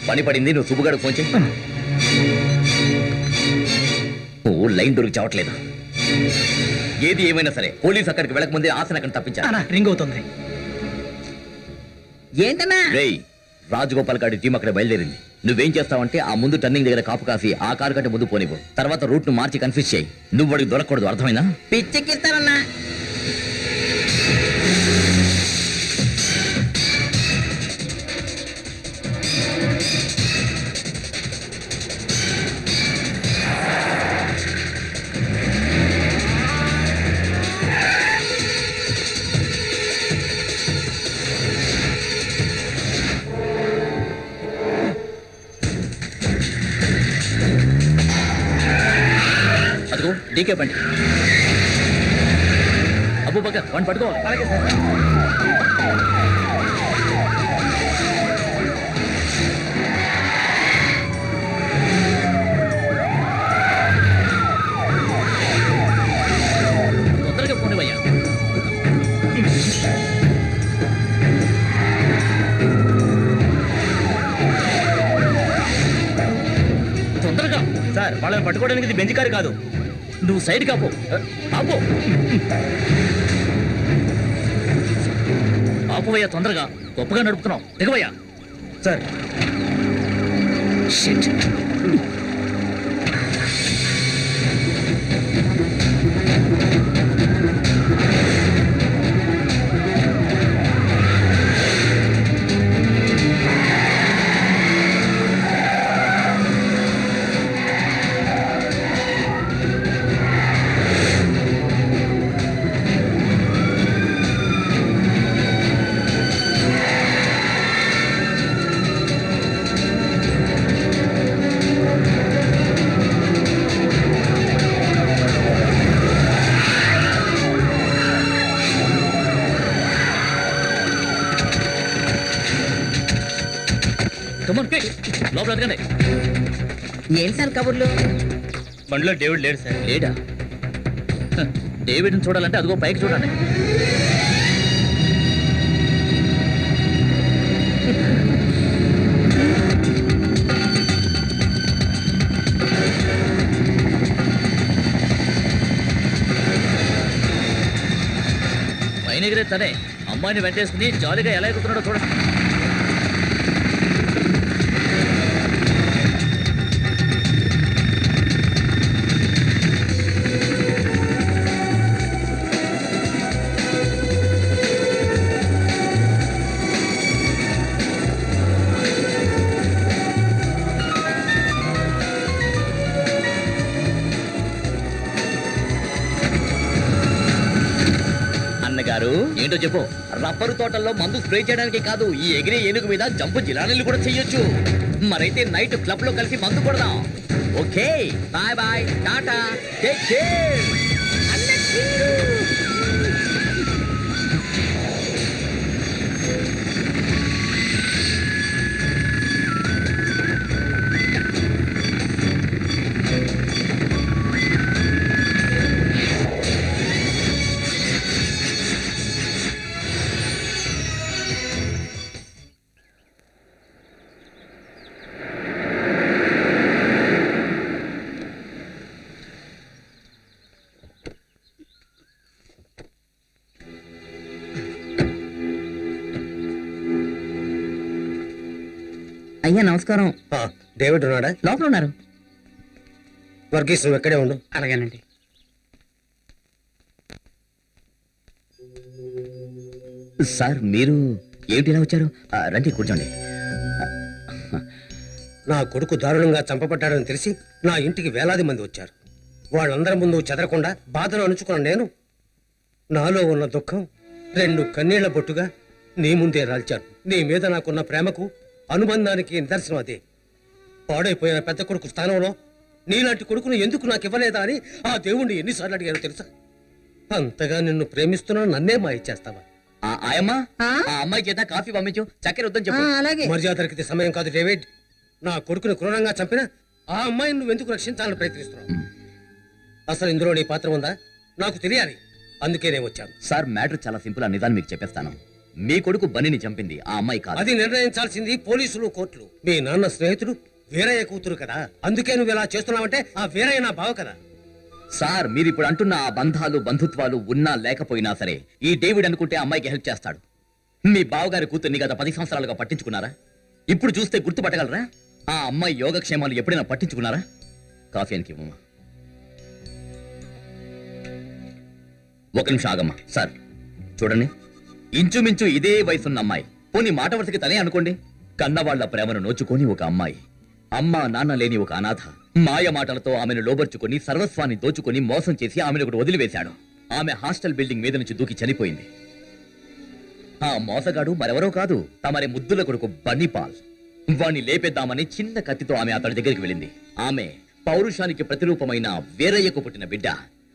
పని పడింది, నువ్వు సుబ్బుగాడు ఫోన్ చేయి. నువ్వు లైన్ దొరికి చావట్లేదు. ఏది ఏమైనా సరే పోలీసు అక్కడికి వెళ్ళకముందే ఆశను అక్కడ తప్పించాను. రింగ్ అవుతుంది. ఏంటన్నా? రేయ్, రాజగోపాల్ గారి టీం అక్కడ బయలుదేరింది. నువ్వేం చేస్తావంటే ఆ ముందు టర్నింగ్ దగ్గర కాపు కాసి ఆ కారు కంటే ముందు పోనివ్వు. తర్వాత రూట్ ను మార్చి కన్ఫ్యూజ్ చేయి. నువ్వు వాడికి దొరకకూడదు, అర్థమైనా? పిచ్చెక్కిస్తారన్నా. అదిగో డీకే బండి. అబూబకర్ వాడిని పట్టుకో. అలాగే సార్. తొందరగా పోనివయ్యా. తొందరగా. సార్ వాళ్ళని పట్టుకోవడానికి ఇది బెంచ్ కారు కాదు. నువ్వు సైడ్ కాపో. ఆపో. ఆపువయ్యా తొందరగా. గొప్పగా నడుపుతున్నావు. దిగవయ్యా. Sir shit. లోపల ఎదగండి. ఏంటి సార్ కబుర్లు? బండిలో డేవిడ్ లేడు సార్. లేడా? డేవిడ్ని చూడాలంటే అదిగో పైకి చూడండి. పైన ఎగిరే తనే అమ్మాయిని వెంటేసుకుని జాలీగా ఎలా ఎగుతున్నాడో చూడండి. అన్నగారు ఏంటో చెప్పు. రబ్బరు తోటల్లో మందు స్ప్రే చేయడానికి కాదు, ఈ ఎగిరే ఏనుగు మీద జంపు జిలానీలు కూడా చెయ్యొచ్చు. మరైతే నైట్ క్లబ్ లో కలిసి మందు కొడదాం. Okay, bye bye, tata, take care. అయ్యా నమస్కారం. డేవిడ్ ఉన్నాడా? లోపల ఉన్నారు. వర్గీస్ నువ్వు ఎక్కడే ఉండు. అలాగేనండి. సార్ మీరు ఏమిటిలా వచ్చారు? రండి కూర్చోండి. నా కొడుకు దారుణంగా చంపబడ్డాడని తెలిసి నా ఇంటికి వేలాది మంది వచ్చారు. వాళ్ళందరి ముందు చెదరకుండా బాధను అణుచుకున్న నేను నాలో ఉన్న దుఃఖం 2 కన్నీళ్ల బొట్టుగా నీ ముందే రాల్చాను. నీ మీద నాకున్న ప్రేమకు అనుబంధానికి నిదర్శనం అదే. పాడైపోయిన పెద్ద కొడుకు స్థానంలో నీలాంటి కొడుకును ఎందుకు నాకు ఇవ్వలేదా అని ఆ దేవుణ్ణి ఎన్నిసార్లు అడిగారో తెలుసా? అంతగా నిన్ను ప్రేమిస్తున్నా నన్నే మాయ చేస్తావా? ఆయమ్మా, ఆ అమ్మాయి చేత కాఫీ పంపించు, చక్కెర వద్దని చెప్పు. అలాగే. మర్యాదకి సమయం కాదు డేవిడ్. నా కొడుకుని క్రూరంగా చంపిన ఆ అమ్మాయిని నువ్వు ఎందుకు రక్షించాలని ప్రయత్నిస్తున్నావు? అసలు ఇందులో నీ పాత్ర ఉందా? నాకు తెలియాలి. అందుకే నేను వచ్చాను. సార్ మ్యాటర్ చాలా సింపుల్, ఆ నిజాన్ని మీకు చెప్పేస్తాను. మీ కొడుకు బన్నిని చంపింది ఆ అమ్మాయి కాదు. అది నిర్ణయించాల్సింది పోలీసులు, కోర్టులు. మీ నాన్న స్నేహితుడు వీరయ్య కూతురు కదా, అందుకే నువ్వు ఇలా చేస్తున్నావంటే ఆ వీరయ్య నా బావ కదా. సార్, మీరు ఇప్పుడు అంటున్న ఆ బంధాలు బంధుత్వాలు ఉన్నా లేకపోయినా సరే ఈ డేవిడ్ అనుకుంటే అమ్మాయికి హెల్ప్ చేస్తాడు. మీ బావగారి కూతుర్ని గత 10 సంవత్సరాలుగా పట్టించుకున్నారా? ఇప్పుడు చూస్తే గుర్తుపట్టగలరా? ఆ అమ్మాయి యోగక్షేమాలు ఎప్పుడైనా పట్టించుకున్నారా? కాఫీ అనికి ఇవ్వమ్మా. ఒక నిమిషం ఆగమ్మా. సార్ చూడండి, ఇంచుమించు ఇదే వయసున్న అమ్మాయి, పోనీ మాట వరుసకి తనే అనుకోండి, కన్నవాళ్ల ప్రేమను నోచుకొని ఒక అమ్మాయి, అమ్మా నాన్న లేని ఒక అనాథ, మాయ మాటలతో ఆమెను లోబర్చుకుని సర్వస్వాన్ని దోచుకుని మోసం చేసి ఆమెను ఒకటి వదిలివేశాడు. ఆమె హాస్టల్ బిల్డింగ్ మీద నుంచి దూకి చనిపోయింది. ఆ మోసగాడు మరెవరో కాదు, తమరి ముద్దుల కొడుకు బన్నీపాల్. వాణ్ణి లేపేద్దామని చిన్న కత్తితో ఆమె అతడి దగ్గరికి వెళ్ళింది. ఆమె పౌరుషానికి ప్రతిరూపమైన వీరయ్యకు పుట్టిన బిడ్డ.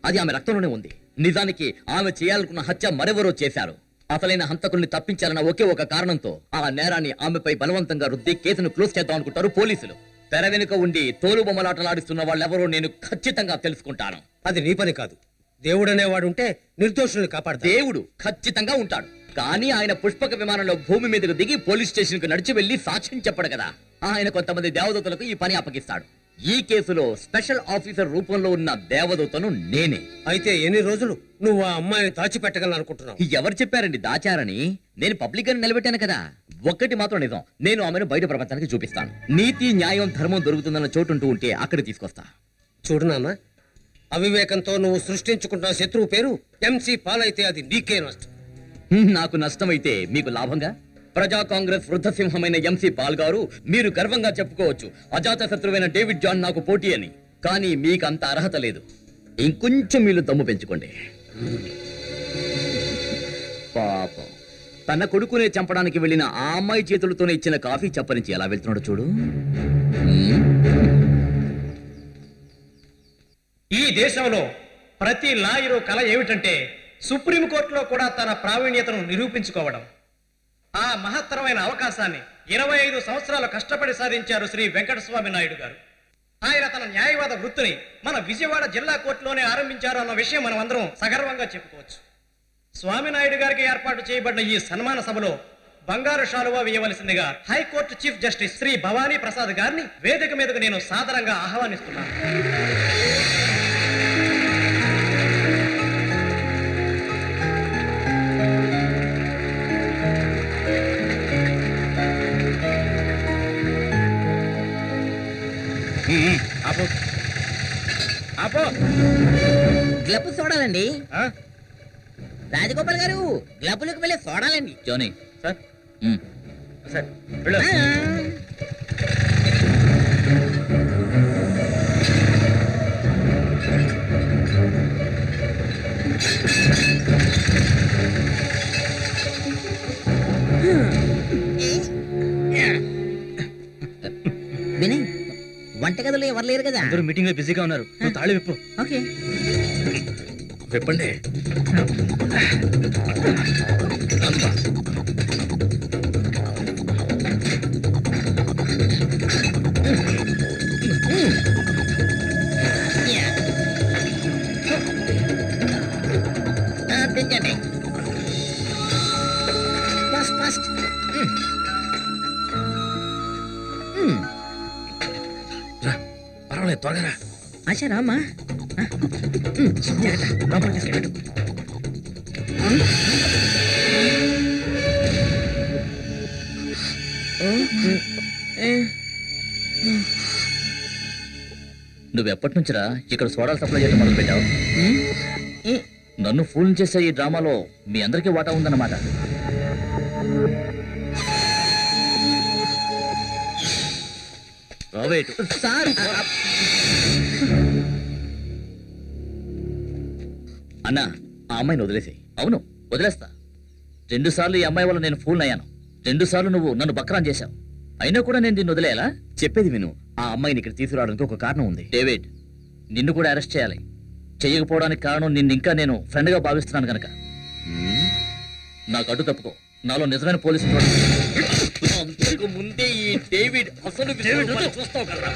అది ఆమె రక్తంలోనే ఉంది. నిజానికి ఆమె చేయాలనుకున్న హత్య మరెవరో చేశారు. అసలైన హంతకుల్ని తప్పించాలన్న ఒకే ఒక కారణంతో ఆ నేరాన్ని ఆమెపై బలవంతంగా రుద్ది కేసును క్లోజ్ చేద్దాం అనుకుంటారు పోలీసులు. తెర వెనుక ఉండి తోలుబొమ్మలాటలాడిస్తున్న వాళ్ళెవరో నేను ఖచ్చితంగా తెలుసుకుంటాను. అది నీ పని కాదు. దేవుడనేవాడు ఉంటే నిర్దోషుల్ని కాపాడు. దేవుడు ఖచ్చితంగా ఉంటాడు, కానీ ఆయన పుష్పక విమానంలో భూమి మీదకు దిగి పోలీస్ స్టేషన్ కు నడిచి వెళ్లి సాక్ష్యం చెప్పడు కదా. ఆయన కొంతమంది దేవదూతలకు ఈ పని అప్పగిస్తాడు. ఈ కేసులో స్పెషల్ ఆఫీసర్ రూపంలో ఉన్న దేవదూతను నేనే. అయితే ఎన్ని రోజులు నువ్వు ఆ అమ్మాయిని దాచిపెట్టగలను అనుకుంటున్నావు? ఎవరు చెప్పారండి దాచారని? నేను పబ్లిక్ గా నిలబెట్టాను కదా. ఒక్కటి మాత్రం నిజం, నేను ఆమెను బయట ప్రపంచానికి చూపిస్తాను. నీతి న్యాయం ధర్మం దొరుకుతుందన్న చోటుంటూ ఉంటే అక్కడికి తీసుకొస్తా. చూడు నాన్న, అవివేకంతో నువ్వు సృష్టించుకుంటున్న శత్రువు పేరు ఎంసీ పాల్ అయితే అది నీకే నష్టం. నాకు నష్టమైతే మీకు లాభంగా? ప్రజా కాంగ్రెస్ వృద్ధ సింహమైన ఎంసీ పాల్ గారు, మీరు గర్వంగా చెప్పుకోవచ్చు అజాత శత్రువైన డేవిడ్ జాన్ నాకు పోటీ అని. కానీ మీకు అంత అర్హత లేదు. ఇంకొంచెం మీరు దమ్ము పెంచుకోండి. పాపం, తన కొడుకునే చంపడానికి వెళ్ళిన ఆ అమ్మాయి చేతులతోనే ఇచ్చిన కాఫీ చప్పరించి ఎలా వెళ్తున్నాడు చూడు. ఈ దేశంలో ప్రతి లాయరు కల ఏమిటంటే సుప్రీంకోర్టులో కూడా తన ప్రావీణ్యతను నిరూపించుకోవడం. ఆ మహత్తరమైన అవకాశాన్ని 25 సంవత్సరాలు కష్టపడి సాధించారు శ్రీ వెంకటస్వామి నాయుడు గారు. ఆయన తన న్యాయవాద వృత్తిని మన విజయవాడ జిల్లా కోర్టులోనే ఆరంభించారు అన్న విషయం మనం అందరం సగర్వంగా చెప్పుకోవచ్చు. స్వామినాయుడు గారికి ఏర్పాటు చేయబడిన ఈ సన్మాన సభలో బంగారు శాలువా వేయవలసిందిగా high court chief justice Shri Bhavani Prasad గారిని వేదిక మీదకు నేను సాదరంగా ఆహ్వానిస్తున్నాను. గ్లబ్ చూడాలండి. రాజగోపాల్ గారు, గ్లబ్లకు వెళ్ళి చూడాలండి. జోనీ సార్ సార్ వినయ్, వంటగదిలో ఎవరు లేరు కదా? అందరూ మీటింగ్ లో బిజీగా ఉన్నారు. నువ్వు తాళి విప్పు. ఓకే. విప్పండి. తెచ్చండి. First first. పర్వాలేదు, త్వరగా రా. ఆశా రామా. లోపలికి తీసుకెళ్ళండి. నువ్వెప్పటి నుంచిరా ఇక్కడ సోడాలు సప్లై చేయడం మొదలు పెట్టావు? నన్ను ఫూల్ చేసే ఈ డ్రామాలో మీ అందరికీ వాటా ఉందన్నమాట. సార్, అన్నా, ఆ అమ్మాయిని వదిలేసాయి. అవును, వదిలేస్తా. 2 సార్లు ఈ అమ్మాయి వల్ల నేను ఫూల్ అయ్యాను. 2 సార్లు నువ్వు నన్ను బక్రాన్ చేశావు. అయినా కూడా నేను దీన్ని వదిలేయాలా? చెప్పేది విను. ఆ అమ్మాయిని ఇక్కడ తీసుకురావడానికి ఒక కారణం ఉంది. డేవిడ్, నిన్ను కూడా అరెస్ట్ చేయాలి. చేయకపోవడానికి కారణం నిన్ను ఇంకా నేను ఫ్రెండ్ గా భావిస్తున్నాను కనుక. నాకు అడ్డు తప్పుకో. నాలో నిజమైన పోలీసు అంతకు ముందే ఈ డేవిడ్ అసలు చూస్తావు కదా.